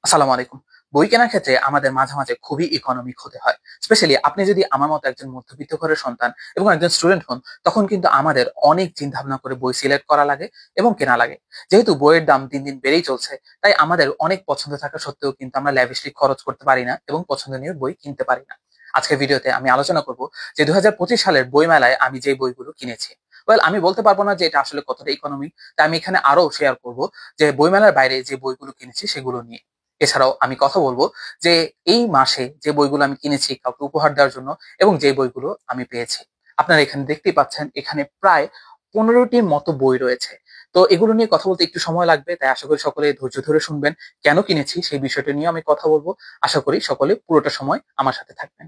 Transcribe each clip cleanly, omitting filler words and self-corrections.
আসসালামু আলাইকুম। বই কেনার ক্ষেত্রে আমাদের মাঝে, মাঝে খুবই ইকোনমিক হতে হয়। স্পেশালি আপনি যদি আমার মতো একজন মধ্যবিত্ত ঘরের সন্তান এবং একজন স্টুডেন্ট হন, তখন কিন্তু আমাদের অনেক চিন্তাভাবনা করে বই সিলেক্ট করা লাগে এবং কেনা লাগে। যেহেতু বইয়ের দাম দিন, দিন বেড়েই চলছে, তাই আমাদের অনেক পছন্দ থাকা সত্ত্বেও কিন্তু আমরা ল্যাভিশলি খরচ করতে পারি না এবং পছন্দনীয় বই কিনতে পারি না। আজকের ভিডিওতে আমি আলোচনা করব যে ২০২৫ সালের বইমেলায় আমি যে বইগুলো কিনেছি। আমি বলতে পারব না যে এটা আসলে কতটা ইকোনমিক, তাই আমি এখানে আরো শেয়ার করব যে বইমেলার বাইরে যে বইগুলো কিনেছি সেগুলো নিয়ে। এছাড়াও আমি কথা বলবো যে এই মাসে যে বইগুলো আমি কিনেছি কাউকে উপহার দেওয়ার জন্য এবং যে বইগুলো আমি পেয়েছি। আপনারা এখানে দেখতেই পাচ্ছেন এখানে প্রায় ১৫টির মতো বই রয়েছে। তো এগুলো নিয়ে কথা বলতে একটু সময় লাগবে, তাই আশা করি সকলে ধৈর্য ধরে শুনবেন। কেন কিনেছি সেই বিষয়টা নিয়ে আমি কথা বলবো। আশা করি সকলে পুরোটা সময় আমার সাথে থাকবেন।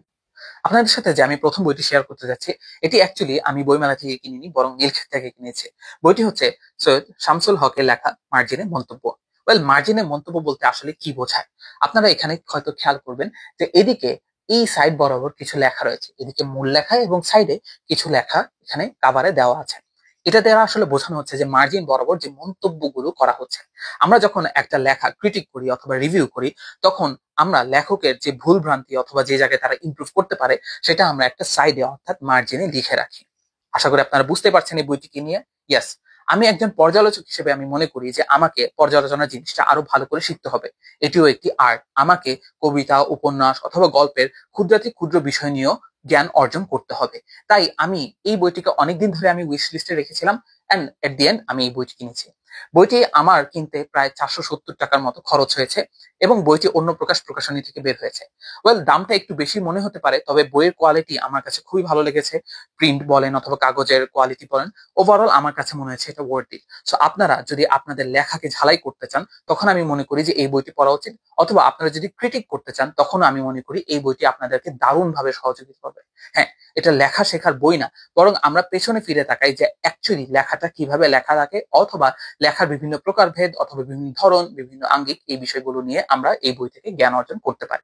আপনাদের সাথে যে আমি প্রথম বইটি শেয়ার করতে যাচ্ছি, এটি অ্যাকচুয়ালি আমি বইমেলা থেকে কিনিনি, বরং নীলক্ষেত থেকে কিনেছি। বইটি হচ্ছে সৈয়দ শামসুল হকের লেখা মার্জিনে মন্তব্য। মার্জিনে মন্তব্য বলতে আসলে কি বোঝায়? আপনারা এখানে হয়তো খেয়াল করবেন যে এদিকে এই সাইড বরাবর কিছু লেখা রয়েছে, এদিকে মূল লেখা এবং সাইডে কিছু লেখা এখানে কাভারে দেওয়া আছে। এটা দ্বারা আসলে বোঝানো হচ্ছে যে মার্জিন বরাবর যে মন্তব্যগুলো করা হচ্ছে। আমরা যখন একটা লেখা ক্রিটিক করি অথবা রিভিউ করি, তখন আমরা লেখকের যে ভুল ভ্রান্তি অথবা যে জায়গায় তারা ইমপ্রুভ করতে পারে সেটা আমরা একটা সাইডে অর্থাৎ মার্জিনে লিখে রাখি। আশা করি আপনারা বুঝতে পারছেন এই বইটিকে নিয়ে। ইয়েস, আমি একজন পর্যালোচক হিসেবে আমি মনে করি যে আমাকে পর্যালোচনার জিনিসটা আরো ভালো করে শিখতে হবে। এটিও একটি আর্ট। আমাকে কবিতা, উপন্যাস অথবা গল্পের ক্ষুদ্রাতি ক্ষুদ্র বিষয় নিয়েও জ্ঞান অর্জন করতে হবে। তাই আমি এই বইটিকে অনেকদিন ধরে আমি উইশ লিস্টে রেখেছিলাম এন্ড এট দি এন্ড আমি এই বইটি কিনেছি। বইটি আমার কিনতে প্রায় ৪৭০ টাকার মতো খরচ হয়েছে এবং বইটি অন্য প্রকাশনী থেকে বের হয়েছে। দামটা একটু বেশি মনে হতে পারে, তবে বইয়ের কোয়ালিটি আমার কাছে খুবই ভালো লেগেছে। প্রিন্ট বলেন অথবা কাগজের কোয়ালিটি বলেন, ওভারঅল আমার কাছে মনে হয়েছে এটা ওয়ার্থ ইট। সো আপনারা যদি আপনাদের লেখাকে ঝালাই করতে চান, তখন আমি মনে করি যে এই বইটি পড়া উচিত। অথবা আপনারা যদি ক্রিটিক করতে চান, তখন আমি মনে করি এই বইটি আপনাদেরকে দারুণভাবে সহযোগিতা করবে। হ্যাঁ, এটা লেখা শেখার বই না, বরং আমরা পেছনে ফিরে তাকাই যে অ্যাকচুয়ালি লেখাটা কিভাবে লেখা থাকে অথবা লেখার বিভিন্ন প্রকারভেদ অথবা বিভিন্ন ধরন, বিভিন্ন আঙ্গিক, এই বিষয়গুলো নিয়ে আমরা এই বই থেকে জ্ঞান অর্জন করতে পারি।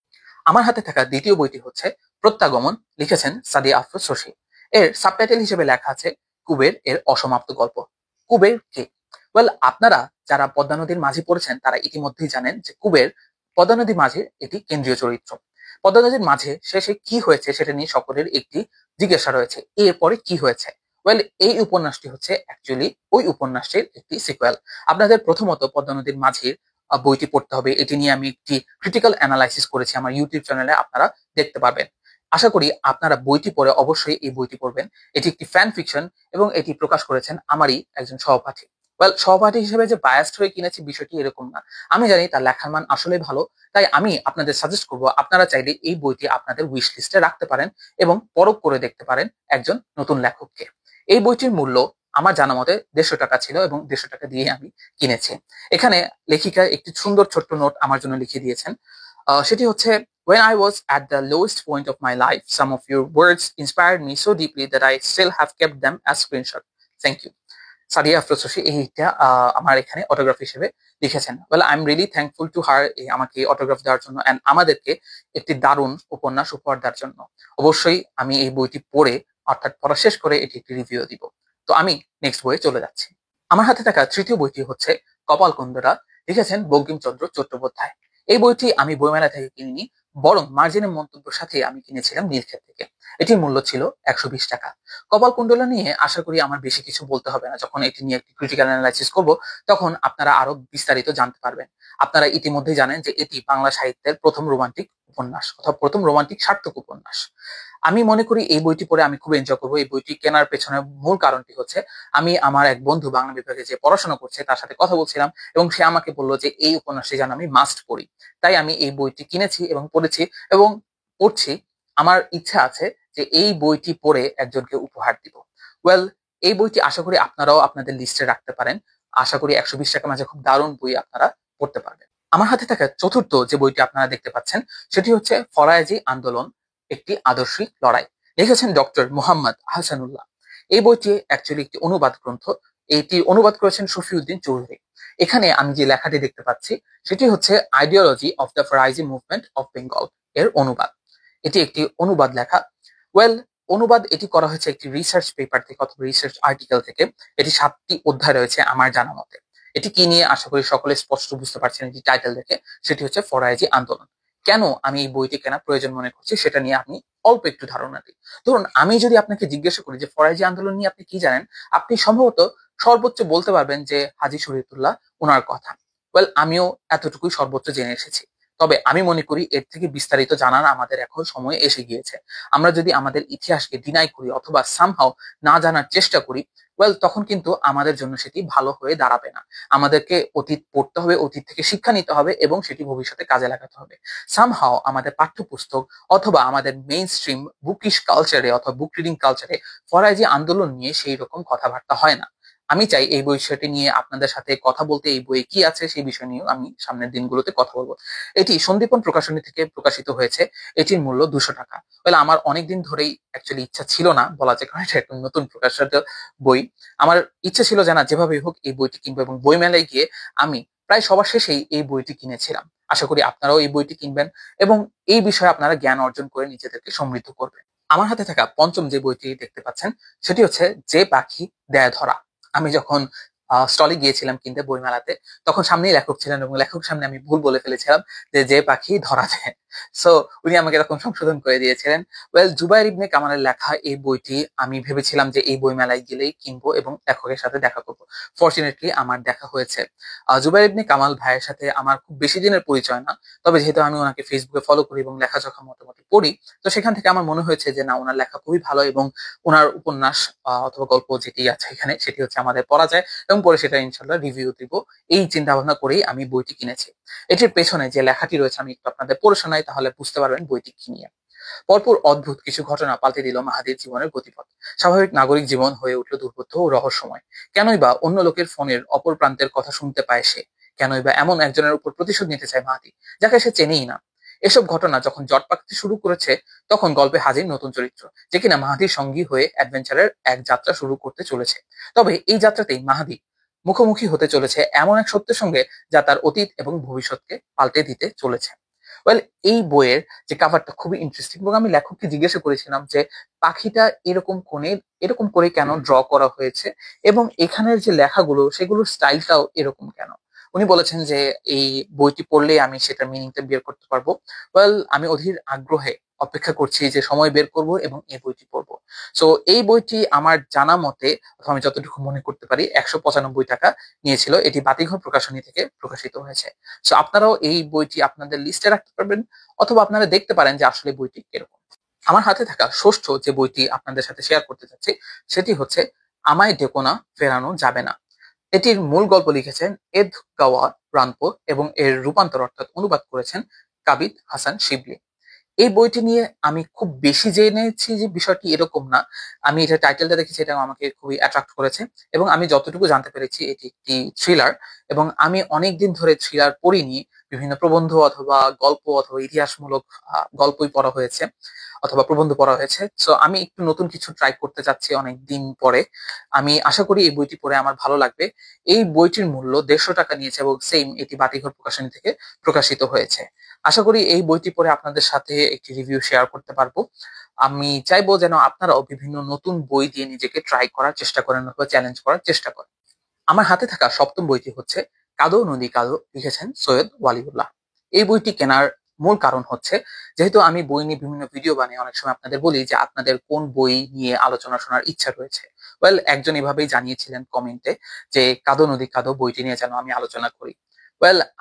আমার হাতে থাকা দ্বিতীয় বইটি হচ্ছে প্রত্যাগমন, লিখেছেন সাদিয়া আফরোজ শশী। এর সাবটাইটেল হিসেবে লেখা আছে কুবের এর অসমাপ্ত গল্প। কুবের কে? আপনারা যারা পদ্মা নদীর মাঝি পড়েছেন তারা ইতিমধ্যেই জানেন যে কুবের পদ্মা নদীর মাঝে এটি কেন্দ্রীয় চরিত্র। পদ্মা নদীর মাঝে শেষে কি হয়েছে সেটা নিয়ে সকলের একটি জিজ্ঞাসা রয়েছে, এরপরে কি হয়েছে। এই উপন্যাসটি হচ্ছে অ্যাকচুয়ালি ওই উপন্যাসটির একটি সিকুয়েল। আপনাদের প্রথমত পদ্মা নদীর মাঝির বইটি পড়তে হবে। এটি নিয়ে আমি একটি ক্রিটিক্যাল অ্যানালাইসিস করেছি আমার ইউটিউব চ্যানেলে, আপনারা দেখতে পাবেন। আশা করি আপনারা বইটি পড়ে অবশ্যই এই বইটি পড়বেন। এটি একটি ফ্যান ফিকশন এবং এটি প্রকাশ করেছেন আমারই একজন সহপাঠী। সহপাঠী হিসেবে যে বায়াসড হয়ে কিনেছি বিষয়টি এরকম না। আমি জানি তার লেখার মান আসলে ভালো, তাই আমি আপনাদের সাজেস্ট করব আপনারা চাইলে এই বইটি আপনাদের উইশ লিস্টে রাখতে পারেন এবং পরখ করে দেখতে পারেন একজন নতুন লেখককে। এই বইটির মূল্য আমার জানা মতে ১৫০ টাকা ছিল এবং ১৫০ টাকা দিয়ে আমি কিনেছি। এখানে লেখিকা একটি সুন্দর ছোট্ট নোট আমার জন্য লিখে দিয়েছেন। সেটি হচ্ছে, "When I was at the lowest point of my life, some of your words inspired me so deeply that I still have kept them as screenshot. Thank you." Sadia Afroz Shashi এইটা আমার এখানে অটোগ্রাফ হিসেবে লিখেছেন। I am really thankful to her আমাকে autograph দেওয়ার জন্য and আমাদেরকে একটি দারুণ উপন্যাস উপহার দেওয়ার জন্য। অবশ্যই আমি এই বইটি পড়ে অর্থাৎ পড়া শেষ করে এটি একটি রিভিউ দিব। তো আমি নেক্সট বইয়ে চলে যাচ্ছি। আমার হাতে থাকা তৃতীয় বইটি হচ্ছে কপালকুণ্ডলা, লিখেছেন বঙ্কিমচন্দ্র চট্টোপাধ্যায়। এই বইটি আমি বইমেলা থেকে কিনিনি, বরং মার্জিনের মন্তব্যের সাথে আমি কিনেছিলাম নীলক্ষেত থেকে। এটির মূল্য ছিল ১২০ টাকা। কপালকুণ্ডলা নিয়ে আশা করি আমার বেশি কিছু বলতে হবে না। যখন এটি নিয়ে একটি ক্রিটিক্যাল অ্যানালাইসিস করব, তখন আপনারা আরো বিস্তারিত জানতে পারবেন। আপনারা ইতিমধ্যেই জানেন যে এটি বাংলা সাহিত্যের প্রথম রোমান্টিক উপন্যাস অথবা প্রথম রোমান্টিক সার্থক উপন্যাস। আমি মনে করি এই বইটি পড়ে আমি খুব এনজয় করবো। এই বইটি কেনার পেছনে মূল কারণটি হচ্ছে, আমি আমার এক বন্ধু বাংলা বিভাগে যে পড়াশোনা করছে তার সাথে কথা বলছিলাম এবং সে আমাকে বলল যে এই উপন্যাসটি যেন আমি মাস্ট পড়ি। তাই আমি এই বইটি কিনেছি এবং পড়েছি এবং পড়ছি। আমার ইচ্ছা আছে যে এই বইটি পড়ে একজনকে উপহার দিব। ওয়েল এই বইটি আশা করি আপনারাও আপনাদের লিস্টে রাখতে পারেন। আশা করি ১২০ টাকার মাঝে খুব দারুণ বই আপনারা পড়তে পারবেন। আমার হাতে থাকা চতুর্থ যে বইটি আপনারা দেখতে পাচ্ছেন সেটি হচ্ছে ফরায়েজি আন্দোলন, একটি আদর্শিক লড়াই, লিখেছেন ডক্টর মোহাম্মদ আহসানুল্লাহ। এই বইটি অ্যাকচুয়ালি একটি অনুবাদ গ্রন্থ। এটি অনুবাদ করেছেন শফিউদ্দিন চৌধুরী। এখানে আমি যে লেখাটি দেখতে পাচ্ছি সেটি হচ্ছে ideology of the Faraizi movement of Bengal এর অনুবাদ। এটি একটি অনুবাদ লেখা। ওয়েল অনুবাদ এটি করা হয়েছে একটি রিসার্চ পেপার থেকে অথবা রিসার্চ আর্টিকেল থেকে। এটি ৭টি অধ্যায় রয়েছে আমার জানা মতে। এটি কি নিয়ে আশা করি সকলে স্পষ্ট বুঝতে পারছেন এটি টাইটেল দেখে। সেটি হচ্ছে ফরায়েজি আন্দোলন। কেন আমি এই বইটি কেনা প্রয়োজন মনে করছি সেটা নিয়ে আপনি অল্প একটু ধারণা দিই। ধরুন আমি যদি আপনাকে জিজ্ঞাসা করি যে ফরায়েজি আন্দোলন নিয়ে আপনি কি জানেন, আপনি সম্ভবত সর্বোচ্চ বলতে পারবেন যে হাজী শরীয়তুল্লাহ উনার কথা। আমিও এতটুকুই সর্বোচ্চ জেনে এসেছি। তবে আমি মনে করি এর থেকে বিস্তারিত জানার আমাদের এখন সময় এসে গিয়েছে। আমরা যদি আমাদের ইতিহাসকে ডিনাই করি অথবা সামহাও না জানার চেষ্টা করি, তখন কিন্তু আমাদের জন্য সেটি ভালো হয়ে দাঁড়াবে না। আমাদেরকে অতীত পড়তে হবে, অতীত থেকে শিক্ষা নিতে হবে এবং সেটি ভবিষ্যতে কাজে লাগাতে হবে। সামহাও আমাদের পাঠ্যপুস্তক অথবা আমাদের মেইন স্ট্রিম বুকিশ কালচারে অথবা বুক রিডিং কালচারে ফরায়েজি আন্দোলন নিয়ে সেই রকম কথাবার্তা হয় না। আমি চাই এই বিষয়টি নিয়ে আপনাদের সাথে কথা বলতে, এই বইয়ে কি আছে সেই বিষয় নিয়েও আমি সামনের দিনগুলোতে কথা বলবো। এটি সন্দীপন প্রকাশনী থেকে প্রকাশিত হয়েছে। এটির মূল্য 200 টাকা। আমার অনেকদিন ধরেই অ্যাকচুয়ালি ইচ্ছা ছিল না, বলা যায়, কারণ এটা একটা নতুন প্রকাশিত বই। আমার ইচ্ছা ছিল যে না, যেভাবেই হোক এই বইটি কিনবো, এবং বইমেলায় গিয়ে আমি প্রায় সবার শেষেই এই বইটি কিনেছিলাম। আশা করি আপনারাও এই বইটি কিনবেন এবং এই বিষয়ে আপনারা জ্ঞান অর্জন করে নিজেদেরকে সমৃদ্ধ করবেন। আমার হাতে থাকা পঞ্চম যে বইটি দেখতে পাচ্ছেন সেটি হচ্ছে যে পাখি দেয় ধরা। আমি যখন স্টলে গিয়েছিলাম কিনতে বইমেলাতে, তখন সামনেই লেখক ছিলেন এবং লেখক সামনে আমি ভুল বলে ফেলেছিলাম যে যে পাখি ধরা দেয়। সো উনি আমাকে তখন সংশোধন করে দিয়েছিলেন। জুবাইর ইবনে কামালের লেখা এই বইটি আমি ভেবেছিলাম যে এই বইমেলায় গেলেই কিনবো এবং লেখকের সাথে দেখা করবো। ফরচুনেটলি আমার দেখা হয়েছে। জুবাইর ইবনে কামাল ভাইয়ের সাথে আমার খুব বেশি দিনের পরিচয় না, তবে যেহেতু আমি ওনাকে ফেসবুকে ফলো করি এবং লেখাজোখা মোটামুটি পড়ি, তো সেখান থেকে আমার মনে হয়েছে যে না, ওনার লেখা খুবই ভালো এবং ওনার উপন্যাস অথবা গল্প যেটি আছে এখানে সেটি হচ্ছে আমাদের পড়া যায় এবং পরে সেটা ইনশাল্লাহ রিভিউ দিব। এই চিন্তা ভাবনা করেই আমি বইটি কিনেছি। এটির পেছনে যে লেখাটি রয়েছে আমি একটু আপনাদের পড়ে শোনাই, তাহলে বুঝতে পারবেন বইটি কি নিয়ে। পরপর অদ্ভুত কিছু ঘটনা পাল্টে দিল মাহাদির জীবনের গতিপথ। স্বাভাবিক নাগরিক জীবন হয়ে উঠল দুর্বোধ্য ও রহস্যময়। কেনই বা অন্য লোকের ফোনের অপর প্রান্তের কথা শুনতে পায় সে? কেনই বা এমন একজনের উপর প্রতিশোধ নিতে চায় মাহাদি, যাকে সে চেনেই না? এসব ঘটনা যখন জট পাকতে শুরু করেছে, তখন গল্পে হাজির নতুন চরিত্র, যে কিনা মাহাদির সঙ্গী হয়ে অ্যাডভেঞ্চারের এক যাত্রা শুরু করতে চলেছে। তবে এই যাত্রাতেই মাহাদি মুখোমুখি হতে চলেছে এমন এক সত্যের সঙ্গে যা তার অতীত এবং ভবিষ্যৎকে পাল্টে দিতে চলেছে। ওয়েল এই বইয়ের যে কাভারটা খুবই ইন্টারেস্টিং এবং আমি লেখককে জিজ্ঞাসা করেছিলাম যে পাখিটা এরকম করে কেন ড্র করা হয়েছে এবং এখানের যে লেখাগুলো সেগুলোর স্টাইলটাও এরকম কেন। উনি বলেছেন যে এই বইটি পড়লে আমি সেটার মিনিংটা বের করতে পারবো। আমি অধীর আগ্রহে অপেক্ষা করছি যে সময় বের করব এবং এই বইটি পড়বো। সো এই বইটি আমার জানা মতে, অথবা আমি যতটুকু মনে করতে পারি, 195 টাকা নিয়েছিল। এটি বাতিঘর প্রকাশনী থেকে প্রকাশিত হয়েছে। সো আপনারাও এই বইটি আপনাদের লিস্টে রাখতে পারবেন অথবা আপনারা দেখতে পারেন যে আসলে বইটি কিরকম। আমার হাতে থাকা ষষ্ঠ যে বইটি আপনাদের সাথে শেয়ার করতে চাচ্ছি সেটি হচ্ছে আমায় ডেকো না, ফেরানো যাবে না। এটির মূল গল্প লিখেছেন এদ গাওয়া রানপো এবং এর রূপান্তর অর্থাৎ অনুবাদ করেছেন কাবিদ হাসান শিবলি। এই বইটি নিয়ে আমি খুব বেশি জেনেছি যে বিষয়টি এরকম না। আমি এটা টাইটেলটা দেখেছি, এটা আমাকে খুবই অ্যাট্রাক্ট করেছে এবং আমি যতটুকু জানতে পেরেছি এটি একটি থ্রিলার এবং আমি অনেকদিন ধরে থ্রিলার পড়িনি। বিভিন্ন প্রবন্ধ অথবা গল্প অথবা ইতিহাসমূলক গল্পই পড়া হয়েছে অথবা প্রবন্ধ পড়া হয়েছে। সো আমি একটু নতুন কিছু ট্রাই করতে চাচ্ছি অনেক দিন পরে। আমি আশা করি এই বইটি পড়ে আমার ভালো লাগবে। এই বইটির মূল্য 150 টাকা নিয়েছে এবং সেম এটি বাতিঘর প্রকাশনী থেকে প্রকাশিত হয়েছে। আশা করি এই বইটি পড়ে আপনাদের সাথে একটি রিভিউ শেয়ার করতে পারবো। আমি চাইবো যেন আপনারাও বিভিন্ন নতুন বই দিয়ে নিজেকে ট্রাই করার চেষ্টা করেন অথবা চ্যালেঞ্জ করার চেষ্টা করেন। আমার হাতে থাকা সপ্তম বইটি হচ্ছে কাদো নদী কাদো, লিখেছেন সৈয়দ ওয়ালিউল্লাহ। এই বইটি কেনার মূল কারণ হচ্ছে, যেহেতু আমি বই নিয়ে বিভিন্ন ভিডিও বানিয়ে অনেক সময় আপনাদের বলি যে আপনাদের কোন বই নিয়ে আলোচনা শোনার ইচ্ছা রয়েছে। একজন এভাবেই জানিয়েছিলেন কমেন্টে যে কাদো নদী কাদো বইটি নিয়ে যেন আমি আলোচনা করি।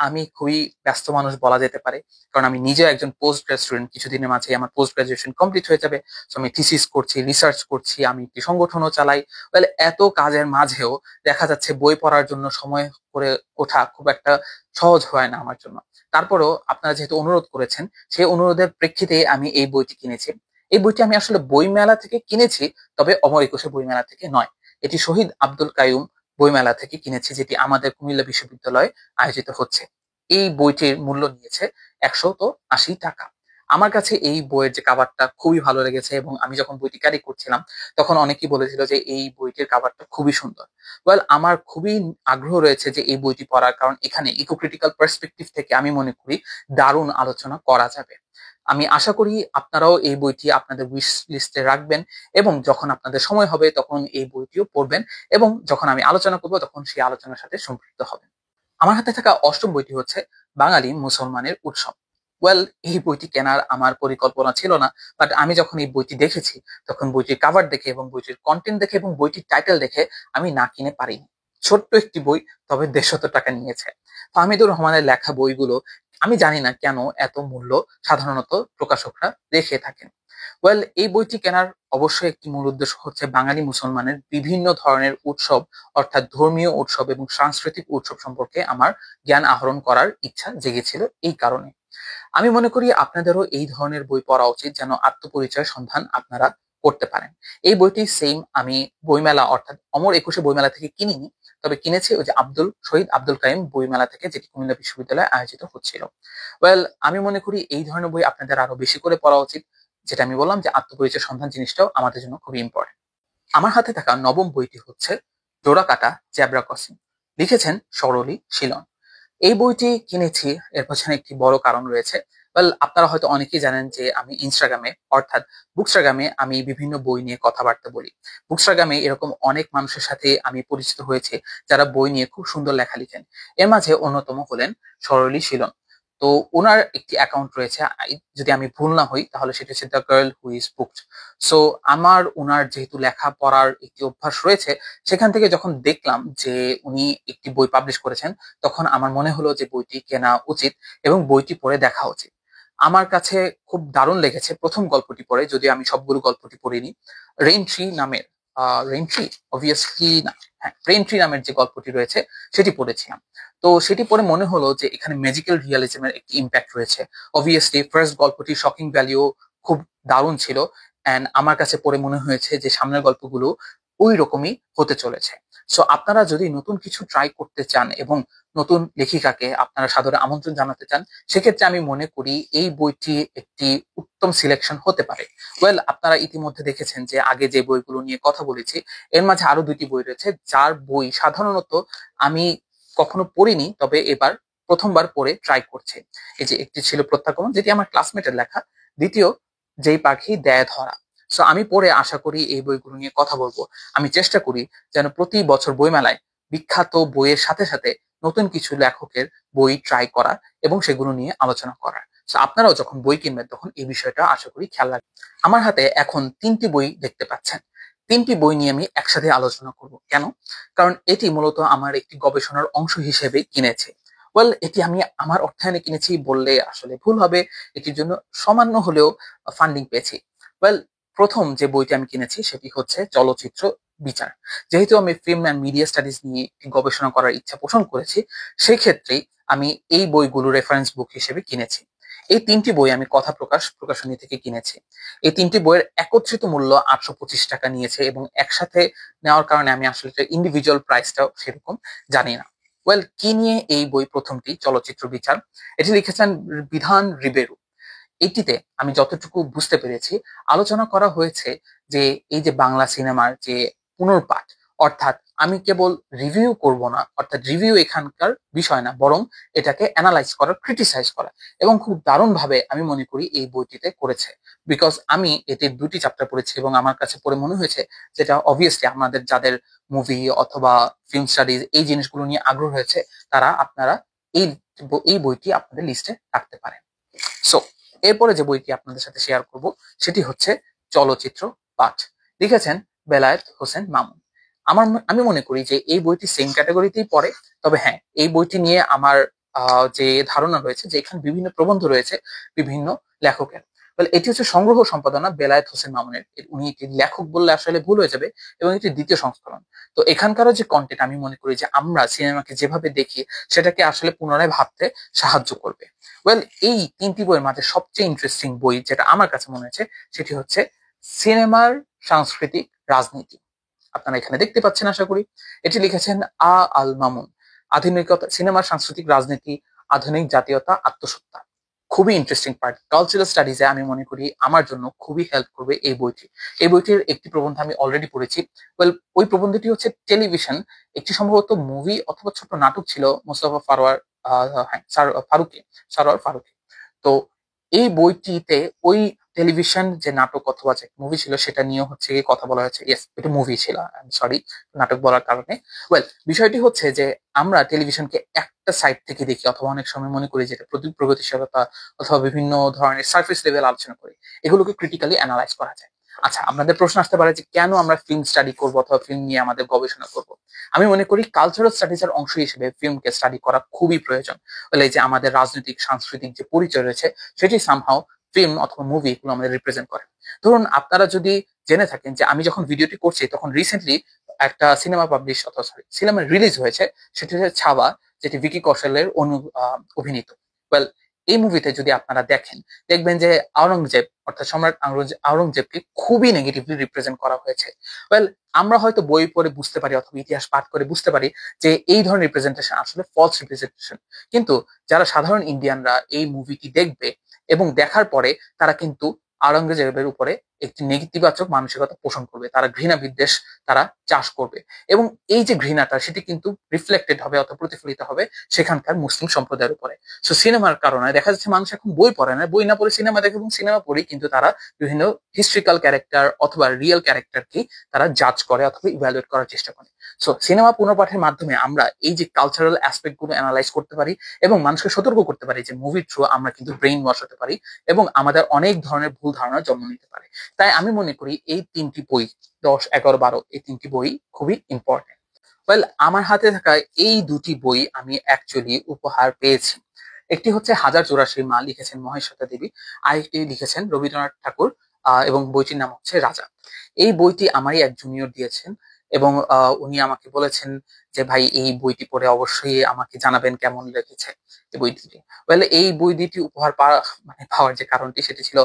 আমি খুবই ব্যস্ত মানুষ বলা যেতে পারে, কারণ আমি নিজে একজন পোস্ট গ্রাড স্টুডেন্ট। কিছুদিনের মাঝে আমার পোস্ট গ্রাজুয়েশন কমপ্লিট হয়ে যাবে। সো আমি থিসিস করছি, রিসার্চ করছি, আমি একটি সংগঠনও চালাই। এত কাজের মাঝেও দেখা যাচ্ছে বই পড়ার জন্য সময় করে ওঠা খুব একটা সহজ হয় না আমার জন্য। তারপরেও আপনারা যেহেতু অনুরোধ করেছেন, সেই অনুরোধের প্রেক্ষিতে আমি এই বইটি কিনেছি। এই বইটি আমি আসলে বইমেলা থেকে কিনেছি, তবে অমর একুশে বইমেলা থেকে নয়। এটি শহীদ আব্দুল কাইয়ুম বইমেলা থেকে কিনেছি, যেটি আমাদের কুমিল্লা বিশ্ববিদ্যালয়ে আয়োজিত হচ্ছে। এই বইটির মূল্য নিয়েছে 180 টাকা। আমার কাছে এই বইয়ের যে কাভারটা খুবই ভালো লেগেছে এবং আমি যখন বইটি ক্যারি করছিলাম তখন অনেকেই বলেছিল যে এই বইটির কাভারটা খুবই সুন্দর। আমার খুবই আগ্রহ রয়েছে যে এই বইটি পড়ার, কারণ এখানে ইকোক্রিটিক্যাল পার্সপেক্টিভ থেকে আমি মনে করি দারুণ আলোচনা করা যাবে। আমি আশা করি আপনারাও এই বইটি আপনাদের উইশ লিস্টে রাখবেন এবং যখন আপনাদের সময় হবে তখন এই বইটিও পড়বেন এবং যখন আমি আলোচনা করব তখন সেই আলোচনার সাথে সম্পৃক্ত হবেন। আমার হাতে থাকা অষ্টম বইটি হচ্ছে বাঙালি মুসলমানের উৎসব। ওয়েল, এই বইটি কেনার আমার পরিকল্পনা ছিল না, বাট আমি যখন এই বইটি দেখেছি তখন বইটির কাভার দেখে এবং বইটির কন্টেন্ট দেখে এবং বইটির টাইটেল দেখে আমি না কিনে পারিনি। ছোট্ট একটি বই, তবে 150 টাকা নিয়েছে। ফাহমিদুর রহমানের লেখা বইগুলো আমি জানি না কেন এত মূল্য সাধারণত প্রকাশকরা রেখে থাকেন। ওয়েল, এই বইটি কেনার অবশ্যই একটি মূল উদ্দেশ্য হচ্ছে বাঙালি মুসলমানের বিভিন্ন ধরনের উৎসব, অর্থাৎ ধর্মীয় উৎসব এবং সাংস্কৃতিক উৎসব সম্পর্কে আমার জ্ঞান আহরণ করার ইচ্ছা জেগেছিল এই কারণে। আমি মনে করি আপনাদেরও এই ধরনের বই পড়া উচিত যেন আত্মপরিচয় সন্ধান আপনারা করতে পারেন। এই বইটি সেম আমি বইমেলা অর্থাৎ অমর একুশে বইমেলা থেকে কিনিনি, তবে কিনেছি ওই যে শহীদ আব্দুল কাইম বইমেলা থেকে, যেটি কুমিল্লা বিশ্ববিদ্যালয়ে আয়োজিত হচ্ছিল। ওয়েল, আমি মনে করি এই ধরনের বই আপনাদের আরো বেশি করে পড়া উচিত। যেটা আমি বললাম যে আত্মপরিচয় সন্ধান জিনিসটাও আমাদের জন্য খুবই ইম্পর্টেন্ট। আমার হাতে থাকা নবম বইটি হচ্ছে ডোরাকাটা জেব্রা ক্রসিং, লিখেছেন সরলি শিলন। এই বইটি কিনেছি, এর পেছনে একটি বড় কারণ রয়েছে। ওয়েল, আপনারা হয়তো অনেকেই জানেন যে আমি ইনস্টাগ্রামে অর্থাৎ বুকস্টাগ্রামে আমি বিভিন্ন বই নিয়ে কথাবার্তা বলি। বুকস্টাগ্রামে এরকম অনেক মানুষের সাথে আমি পরিচিত হয়েছে যারা বই নিয়ে খুব সুন্দর লেখা লিখেন। এর মাঝে অন্যতম হলেন সরলি শিলন। তো ওনার একটি অ্যাকাউন্ট রয়েছে, যদি আমি ভুল না হই তাহলে সেটা হচ্ছে the girl who is booked. So আমার ওনার যেহেতু লেখা পড়ার একটি অভ্যাস রয়েছে, সেখান থেকে যখন দেখলাম যে উনি একটি বই পাবলিশ করেছেন তখন আমার মনে হলো যে বইটি কেনা উচিত এবং বইটি পড়ে দেখা উচিত। আমার কাছে খুব দারুণ লেগেছে প্রথম গল্পটি পড়ে, যদি আমি সবগুলো গল্পটি পড়িনি। রেইন ট্রি নামের রেইন ট্রি অবভিয়াসলি না, হ্যাঁ, রেইন ট্রি নামের যে গল্পটি রয়েছে সেটি পড়েছিলাম। তো সেটি পড়ে মনে হলো যে এখানে ম্যাজিক্যাল রিয়ালিজমের একটি ইম্প্যাক্ট রয়েছে। অবভিয়াসলি ফার্স্ট গল্পটি শকিং ভ্যালিউ খুব দারুণ ছিল, অ্যান্ড আমার কাছে পড়ে মনে হয়েছে যে সামনের গল্পগুলো ওই রকমই হতে চলেছে। সো আপনারা যদি নতুন কিছু ট্রাই করতে চান এবং নতুন লেখিকাকে আপনারা সাদরে আমন্ত্রণ জানাতে চান, সেক্ষেত্রে আমি মনে করি এই বইটি একটি উত্তম সিলেকশন হতে পারে। ওয়েল, আপনারা ইতিমধ্যে দেখেছেন যে আগে যে বইগুলো নিয়ে কথা বলেছি এর মাঝে আরো দুটি বই রয়েছে যার বই সাধারণত আমি কখনো পড়িনি, তবে এবার প্রথমবার পড়ে ট্রাই করছে। এই যে একটি ছিল প্রত্যাগমন, যেটি আমার ক্লাসমেটের লেখা। দ্বিতীয়, যেই পাখি দেয় ধরা। সো আমি পড়ে আশা করি এই বইগুলো নিয়ে কথা বলবো। আমি চেষ্টা করি যেন প্রতি বছর বইমেলায় বিখ্যাত বইয়ের সাথে সাথে নতুন কিছু লেখকের বই ট্রাই করা এবং সেগুলো নিয়ে আলোচনা করা। সো আপনারাও যখন বই কিনবেন তখন এই বিষয়টা আশা করি খেয়াল রাখবেন। আমার হাতে এখন 3টি বই দেখতে পাচ্ছেন। 3টি বই নিয়ে আমি একসাথে আলোচনা করব। কেন? কারণ এটি মূলত আমার একটি গবেষণার অংশ হিসেবে কিনেছি। ওয়েল, এটি আমি আমার অর্থায়নে কিনেছি বললে আসলে ভুল হবে। এটির জন্য সামান্য হলেও ফান্ডিং পেয়েছি। ওয়েল, প্রথম যে বইটি আমি কিনেছি সেটি হচ্ছে চলচ্চিত্র বিচার। যেহেতু আমি ফিল্ম অ্যান্ড মিডিয়া স্টাডিজ নিয়ে একটি গবেষণা করার ইচ্ছা পোষণ করেছি, সেই ক্ষেত্রেই আমি এই বইগুলো রেফারেন্স বুক হিসেবে কিনেছি। এই 3টি বই আমি কথা প্রকাশনী থেকে কিনেছি। এই 3টি বইয়ের একত্রিত মূল্য 825 টাকা নিয়েছে এবং একসাথে নেওয়ার কারণে আমি আসলে ইন্ডিভিজুয়াল প্রাইসটাও সেরকম জানি না। ওয়েল, কি নিয়ে এই বই প্রথমটি চলচ্চিত্র বিচার? এটি লিখেছেন বিধান রিবেরু। এটিতে আমি যতটুকু বুঝতে পেরেছি আলোচনা করা হয়েছে যে এই যে বাংলা সিনেমার যে পুনর্পাঠ, অর্থাৎ আমি কেবল রিভিউ করব না, অর্থাৎ রিভিউ এখানকার বিষয় না, বরং এটাকে অ্যানালাইজ করা, ক্রিটিসাইজ করা, এবং খুব দারুণ ভাবে আমি মনে করি এই বইটিতে করেছে। বিকজ আমি এটির 2টি চ্যাপ্টার পড়েছি এবং আমার কাছে পড়ে মনে হয়েছে যেটা অবভিয়াসলি আমাদের যাদের মুভি অথবা ফিল্ম স্টাডিজ এই জিনিসগুলো নিয়ে আগ্রহ হয়েছে তারা আপনারা এই এই বইটি আপনাদের লিস্টে রাখতে পারেন। সো এরপরে যে বইটি আপনাদের সাথে শেয়ার করব সেটি হচ্ছে চলচ্চিত্র পাঠ, লিখেছেন বেলায়েত হোসেন মামুন। আমি মনে করি যে এই বইটি সেম ক্যাটাগরিতেই পড়ে, তবে হ্যাঁ, এই বইটি নিয়ে আমার যে ধারণা রয়েছে যে এখানে বিভিন্ন প্রবন্ধ রয়েছে বিভিন্ন লেখকের। এটি হচ্ছে সংগ্রহ সম্পাদনা বেলায়েত হোসেন মামুনের। উনি এটি লেখক বললে আসলে ভুল হয়ে যাবে এবং এটি দ্বিতীয় সংস্করণ। তো এখানকারও যে কন্টেন্ট আমি মনে করি যে আমরা সিনেমাকে যেভাবে দেখি সেটাকে আসলে পুনরায় ভাবতে সাহায্য করবে। ওয়েল, এই 3টি বইয়ের মাঝে সবচেয়ে ইন্টারেস্টিং বই যেটা আমার কাছে মনে হয়েছে সেটি হচ্ছে সিনেমার সাংস্কৃতিক রাজনীতি। আপনারা এখানে দেখতে পাচ্ছেন আশা করি। এটি লিখেছেন আল মামুন। আধুনিকতা, সিনেমার সাংস্কৃতিক রাজনীতি, আধুনিক জাতীয়তা, আত্মসত্তা। খুবই ইন্টারেস্টিং পার্ট। কালচারাল স্টাডিজে আমি মনে করি আমার জন্য খুবই হেল্প করবে এই বইটি। এই বইটির একটি প্রবন্ধ আমি অলরেডি পড়েছি। ওয়েল, ওই প্রবন্ধটি হচ্ছে টেলিভিশন, একটি সম্ভবত মুভি অথবা ছোট নাটক ছিল মোস্তফা ফারোয়ার, হ্যাঁ, ফারুকি, সারোয়ার ফারুকি। তো এই বইটিতে ওই টেলিভিশন যে নাটক অথবা যে মুভি ছিল সেটা নিয়ে হচ্ছে গিয়ে কথা বলা হয়েছে। ইয়েস, এটা মুভি ছিল, আই এম সরি নাটক বলার কারণে। ওয়েল, বিষয়টি হচ্ছে যে আমরা টেলিভিশনকে একটা সাইড থেকে দেখি অথবা অনেক সময় মনে করি যেটা প্রগতিশীলতা অথবা বিভিন্ন ধরনের সার্ফেস লেভেল আলোচনা করি, এগুলোকে ক্রিটিক্যালি অ্যানালাইজ করা যায়। আচ্ছা, আপনাদের প্রশ্ন আসতে পারে যে কেন আমরা ফিল্ম স্টাডি করবো অথবা ফিল্ম নিয়ে আমাদের গবেষণা করব। আমি মনে করি কালচারাল স্টাডিজ এর অংশ হিসেবে ফিল্মকে স্টাডি করা খুবই প্রয়োজন। বলে যে আমাদের রাজনৈতিক সাংস্কৃতিক যে পরিচয় রয়েছে সেটি সামহাও ফিল্ম অথবা মুভি এগুলো আমাদের রিপ্রেজেন্ট করে। ধরুন, আপনারা যদি জেনে থাকেন যে আমি যখন ভিডিওটি করছি তখন রিসেন্টলি একটা সিনেমা পাবলিশ অথবা সরি সিনেমা রিলিজ হয়েছে, সেটি হচ্ছে ছাবা, যেটি ভিকি কৌশলের অভিনীত। ওয়েল, এই মুভিতে যদি আপনারা দেখেন দেখবেন যে আওরঙ্গজেব অর্থাৎ সম্রাট আওরঙ্গজেবকে খুবই নেগেটিভলি রিপ্রেজেন্ট করা হয়েছে। ওয়েল, আমরা হয়তো বই পড়ে বুঝতে পারি অথবা ইতিহাস পাঠ করে বুঝতে পারি যে এই ধরনের রিপ্রেজেন্টেশন আসলে ফলস রিপ্রেজেন্টেশন, কিন্তু যারা সাধারণ ইন্ডিয়ানরা এই মুভিটি দেখবে এবং দেখার পরে তারা কিন্তু আওরঙ্গজেবের উপরে একটি নেতিবাচক মানসিকতা পোষণ করবে, তারা ঘৃণা বিদ্বেষ তারা চাষ করবে, এবং এই যে ঘৃণাটা সেটি কিন্তু রিফ্লেক্টেড হবে অথবা প্রতিফলিত হবে সেখানকার মুসলিম সম্প্রদায়ের উপরে। সো সিনেমার কারণে দেখা যাচ্ছে মানুষ এখন বই পড়ে না, বই না পড়ে সিনেমা দেখে, এবং সিনেমা পড়ি কিন্তু তারা বিভিন্ন হিস্ট্রিক্যাল ক্যারেক্টার অথবা রিয়েল ক্যারেক্টারকে তারা জাজ করে অথবা ইভ্যালুয়েট করার চেষ্টা করে। সো সিনেমা পুনর্পাঠের মাধ্যমে আমরা এই যে কালচারাল অ্যাসপেক্ট গুলো অ্যানালাইজ করতে পারি এবং মানুষকে সতর্ক করতে পারি যে মুভির থ্রু আমরা কিন্তু ব্রেইন ওয়াশ হতে পারি এবং আমাদের অনেক ধরনের ভুল ধারণা জন্ম নিতে পারে। তাই আমি মনে করি এই তিনটি বই, 10, 11, 12, এই তিনটি বই খুবই ইম্পর্টেন্ট। ওয়েল, আমার হাতে থাকা এই দুটি বই আমি অ্যাকচুয়ালি উপহার পেয়েছি। একটি হচ্ছে 1084 মা, লিখেছেন মহেশ্বেতা দেবী, আরেকটি লিখেছেন রবীন্দ্রনাথ ঠাকুর, এবং বইটির নাম হচ্ছে রাজা। এই বইটি আমারই এক জুনিয়র দিয়েছেন এবং উনি আমাকে বলেছেন যে ভাই এই বইটি পড়ে অবশ্যই আমাকে জানাবেন কেমন লেগেছে এই বই দুটি। ওয়েল, এই বই দুটি উপহার পাওয়ার যে কারণটি সেটি ছিল,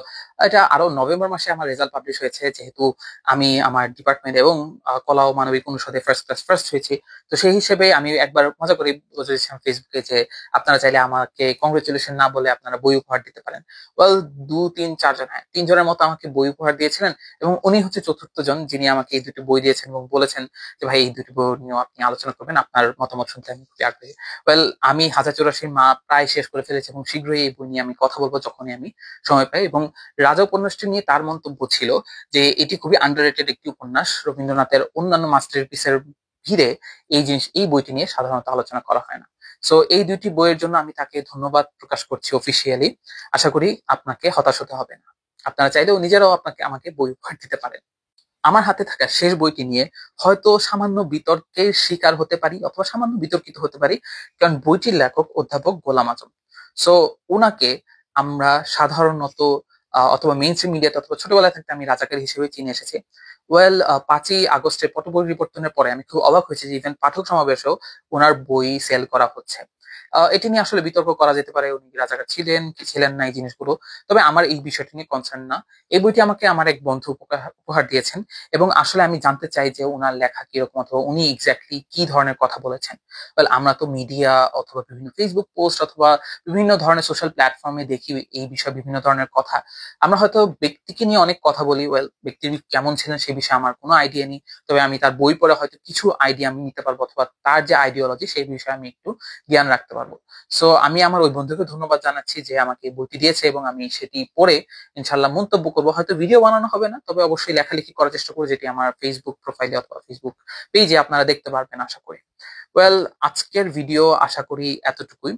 এটা আরো নভেম্বর মাসে আমার রেজাল্ট পাবলিশ হয়েছে, যেহেতু আমি আমার ডিপার্টমেন্ট এবং কলা ও মানবিক অনুষদে ফার্স্ট ক্লাস ফার্স্ট হয়েছি। তো সেই হিসেবে আমি একবার মজা করে বলেছিলাম ফেসবুকে যে আপনারা চাইলে আমাকে কংগ্রেচুলেশন না বলে আপনারা বই উপহার দিতে পারেন। ওয়েল, 2, 3, 4 জন, হ্যাঁ 3 জনের মতো আমাকে বই উপহার দিয়েছিলেন এবং উনি হচ্ছে চতুর্থ জন যিনি আমাকে এই দুটি বই দিয়েছেন এবং বলেছেন যে ভাই এই দুটি বই নিয়েও আপনি আলোচনা করবেন, আপনার মতামত শুনতে আমি খুবই আগ্রহী। ওয়েল, আমি 1084 মা প্রায় শেষ করে ফেলেছি এবং শীঘ্রই এই বই নিয়ে আমি কথা বলবো যখনই আমি সময় পাই। এবং রাজা উপন্যাসটি নিয়ে তার মন্তব্য ছিল যে এটি খুবই আন্ডাররেটেড একটি উপন্যাস, রবীন্দ্রনাথের অন্যান্য মাস্টারপিসের ভিড়ে এই বইটি নিয়ে সাধারণত আলোচনা করা হয় না। সো এই দুটি বইয়ের জন্য আমি তাকে ধন্যবাদ প্রকাশ করছি অফিসিয়ালি। আশা করি আপনাকে হতাশ হতে হবে না, আপনারা চাইলেও নিজেরাও আমাকে বই উপহার দিতে পারেন। আমার হাতে থাকা শেষ বইটি নিয়ে হয়তো সামান্য বিতর্কের শিকার হতে পারি অথবা সামান্য বিতর্কিত হতে পারি, কারণ বইটির লেখক অধ্যাপক গোলাম আজম। সো ওনাকে আমরা সাধারণত অথবা মেইন স্ট্রিম মিডিয়াতে অথবা ছোটবেলা থেকে আমি রাজাকার হিসেবে চিনে এসেছি। ওয়েল, 5ই আগস্টের পট পরিবর্তনের পরে আমি খুব অবাক হয়েছি যে ইভেন পাঠক সমাবেশেও ওনার বই সেল করা হচ্ছে। এটি নিয়ে আসলে বিতর্ক করা যেতে পারে, উনি রাজাকার ছিলেন কি ছিলেন না এই জিনিসগুলো, তবে আমার এই বিষয়টি নিয়ে কনসার্ন না। এই বইটি আমাকে আমার এক বন্ধু উপহার দিয়েছেন এবং আসলে আমি জানতে চাই যে ওনার লেখা কিরকম অথবা উনি এক্স্যাক্টলি কি ধরনের কথা বলেছেন। ওয়েল, আমরা তো মিডিয়া অথবা বিভিন্ন ফেসবুক পোস্ট অথবা বিভিন্ন ধরনের সোশ্যাল প্ল্যাটফর্মে দেখি এই বিষয়ে বিভিন্ন ধরনের কথা। আমরা হয়তো ব্যক্তিকে নিয়ে অনেক কথা বলি, ওয়েল ব্যক্তি কেমন ছিলেন সে বিষয়ে আমার কোনো আইডিয়া নেই, তবে আমি তার বই পড়ে হয়তো কিছু আইডিয়া আমি নিতে পারবো অথবা তার যে আইডিওলজি সেই বিষয়ে আমি একটু জ্ঞান রাখতে পারবো। সো আমি আমার ওই বন্ধুকে ধন্যবাদ জানাচ্ছি যে আমাকে বইটি দিয়েছে এবং আমি সেটি পড়ে ইনশাল্লাহ মন্তব্য করবো। হয়তো ভিডিও বানানো হবে না, তবে অবশ্যই লেখালেখি করার চেষ্টা করবো, যেটি আমার ফেসবুক প্রোফাইলে অথবা ফেসবুক পেজে আপনারা দেখতে পারবেন আশা করি। ওয়েল, আজকের ভিডিও আশা করি এতটুকুই।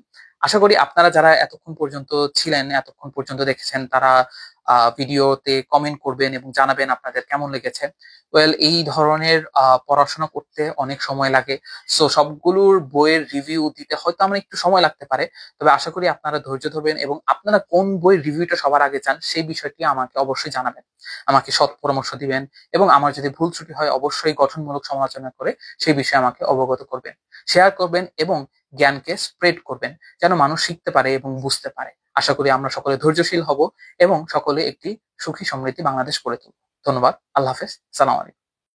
আশা করি আপনারা যারা এতক্ষণ পর্যন্ত ছিলেন, এতক্ষণ পর্যন্ত দেখেছেন, তারা ভিডিওতে কমেন্ট করবেন এবং জানাবেন আপনাদের কেমন লেগেছে। ওয়েল, এই ধরনের পড়াশোনা করতে অনেক সময় লাগে, সো সবগুলোর বইয়ের রিভিউ দিতে হয়তো আমার একটু সময় লাগতে পারে, তবে আশা করি আপনারা ধৈর্য ধরবেন এবং আপনারা কোন বইয়ের রিভিউটা সবার আগে চান সেই বিষয়টি আমাকে অবশ্যই জানাবেন, আমাকে সৎ পরামর্শ দিবেন এবং আমার যদি ভুল ত্রুটি হয় অবশ্যই গঠনমূলক সমালোচনা করে সেই বিষয়ে আমাকে অবগত করবেন, শেয়ার করবেন এবং জ্ঞানকে স্প্রেড করবেন যেন মানুষ শিখতে পারে এবং বুঝতে পারে। আশা করি আমরা সকলে ধৈর্যশীল হব এবং সকলে একটি সুখী সমৃদ্ধি বাংলাদেশ গড়ে তুলব। ধন্যবাদ, আল্লাহ হাফেজ, সালাম আলাইকুম।